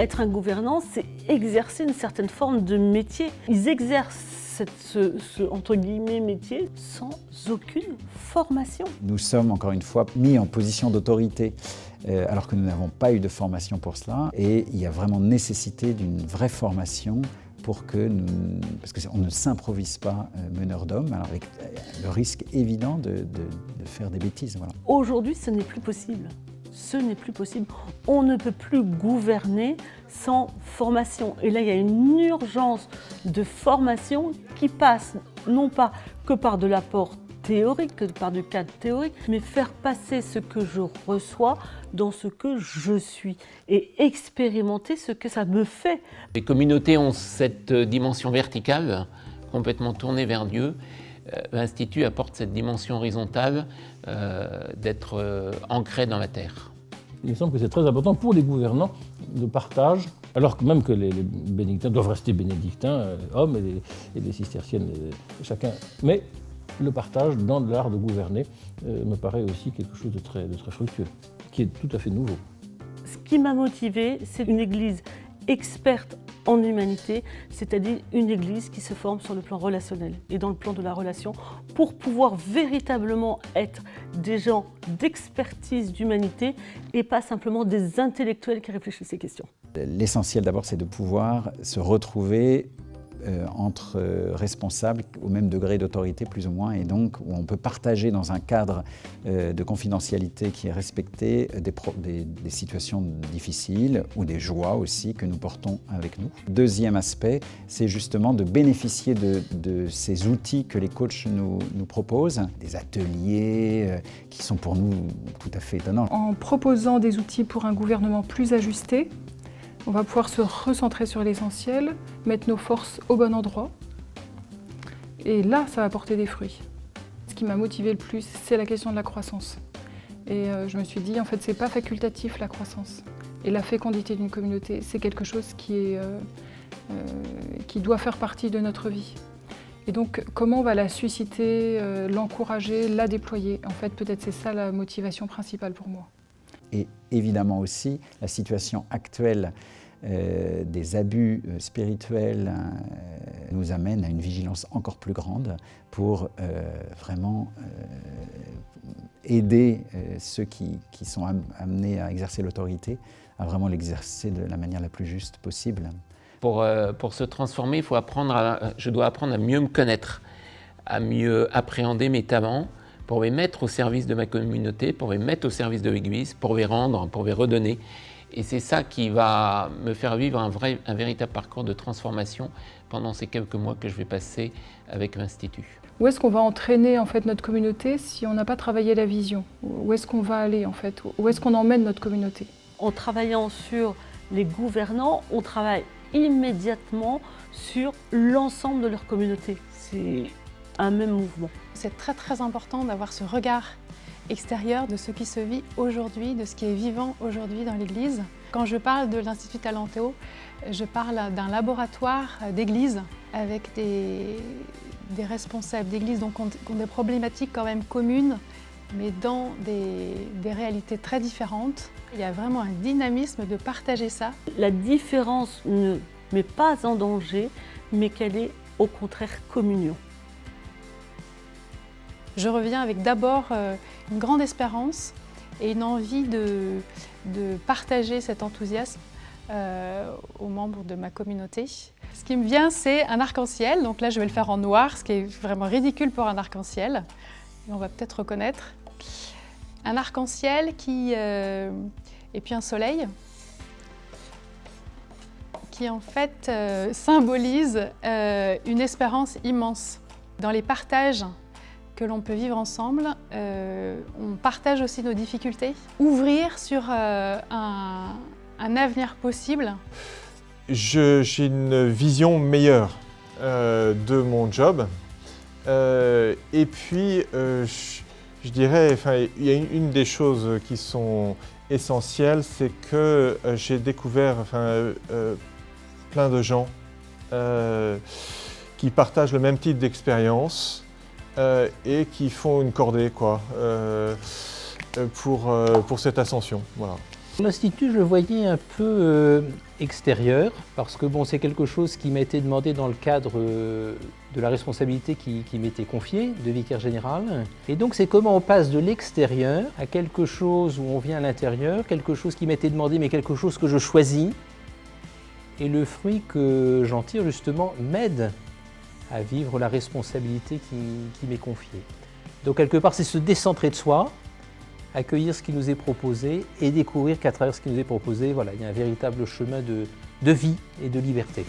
Être un gouvernant, c'est exercer une certaine forme de métier. Ils exercent ce entre guillemets métier sans aucune formation. Nous sommes encore une fois mis en position d'autorité alors que nous n'avons pas eu de formation pour cela et il y a vraiment nécessité d'une vraie formation pour que nous, parce qu'on ne s'improvise pas meneur d'hommes, alors avec le risque évident de faire des bêtises. Voilà. Aujourd'hui, ce n'est plus possible. Ce n'est plus possible. On ne peut plus gouverner sans formation. Et là, il y a une urgence de formation qui passe non pas que par de l'apport théorique, que par du cadre théorique, mais faire passer ce que je reçois dans ce que je suis et expérimenter ce que ça me fait. Les communautés ont cette dimension verticale, complètement tournée vers Dieu. L'Institut apporte cette dimension horizontale d'être ancré dans la terre. Il me semble que c'est très important pour les gouvernants de partage, alors que même que les bénédictins doivent rester bénédictins, hommes et les cisterciennes, chacun. Mais le partage dans l'art de gouverner me paraît aussi quelque chose de très fructueux, qui est tout à fait nouveau. Ce qui m'a motivée, c'est une église experte en humanité, c'est-à-dire une église qui se forme sur le plan relationnel et dans le plan de la relation pour pouvoir véritablement être des gens d'expertise d'humanité et pas simplement des intellectuels qui réfléchissent à ces questions. L'essentiel d'abord, c'est de pouvoir se retrouver entre responsables au même degré d'autorité plus ou moins et donc où on peut partager dans un cadre de confidentialité qui est respecté des situations difficiles ou des joies aussi que nous portons avec nous. Deuxième aspect, c'est justement de bénéficier de ces outils que les coachs nous proposent, des ateliers qui sont pour nous tout à fait étonnants. En proposant des outils pour un gouvernement plus ajusté, on va pouvoir se recentrer sur l'essentiel, mettre nos forces au bon endroit. Et là, ça va porter des fruits. Ce qui m'a motivée le plus, c'est la question de la croissance. Et je me suis dit, en fait, c'est pas facultatif la croissance. Et la fécondité d'une communauté, c'est quelque chose qui doit faire partie de notre vie. Et donc, comment on va la susciter, l'encourager, la déployer? En fait, peut-être c'est ça la motivation principale pour moi. Et évidemment aussi, la situation actuelle des abus spirituels nous amène à une vigilance encore plus grande pour vraiment aider ceux qui sont amenés à exercer l'autorité à vraiment l'exercer de la manière la plus juste possible. Pour se transformer, je dois apprendre à mieux me connaître, à mieux appréhender mes talents, pour les mettre au service de ma communauté, pour les mettre au service de l'Église, pour les rendre, pour les redonner. Et c'est ça qui va me faire vivre un véritable parcours de transformation pendant ces quelques mois que je vais passer avec l'Institut. Où est-ce qu'on va entraîner en fait notre communauté si on n'a pas travaillé la vision? Où est-ce qu'on va aller en fait? Où est-ce qu'on emmène notre communauté? En travaillant sur les gouvernants, on travaille immédiatement sur l'ensemble de leur communauté. C'est un même mouvement. C'est très important d'avoir ce regard extérieur de ce qui se vit aujourd'hui, de ce qui est vivant aujourd'hui dans l'Église. Quand je parle de l'Institut Talentéo, je parle d'un laboratoire d'église avec des responsables d'église qui ont des problématiques quand même communes, mais dans des réalités très différentes. Il y a vraiment un dynamisme de partager ça. La différence ne met pas en danger, mais qu'elle est au contraire communion. Je reviens avec d'abord une grande espérance et une envie de partager cet enthousiasme aux membres de ma communauté. Ce qui me vient, c'est un arc-en-ciel. Donc là, je vais le faire en noir, ce qui est vraiment ridicule pour un arc-en-ciel. On va peut-être reconnaître. Un arc-en-ciel et puis un soleil qui en fait symbolise une espérance immense. Dans les partages que l'on peut vivre ensemble, on partage aussi nos difficultés. Ouvrir sur un avenir possible. J'ai une vision meilleure de mon job. Et puis, je dirais, il y a une des choses qui sont essentielles, c'est que j'ai découvert plein de gens qui partagent le même type d'expérience et qui font une cordée quoi, pour cette ascension. Voilà. L'Institut, je le voyais un peu extérieur, parce que bon, c'est quelque chose qui m'a été demandé dans le cadre de la responsabilité qui m'était confiée, de vicaire général. Et donc c'est comment on passe de l'extérieur à quelque chose où on vient à l'intérieur, quelque chose qui m'a été demandé, mais quelque chose que je choisis. Et le fruit que j'en tire, justement, m'aide à vivre la responsabilité qui m'est confiée. Donc quelque part, c'est se décentrer de soi, accueillir ce qui nous est proposé et découvrir qu'à travers ce qui nous est proposé, voilà, il y a un véritable chemin de vie et de liberté.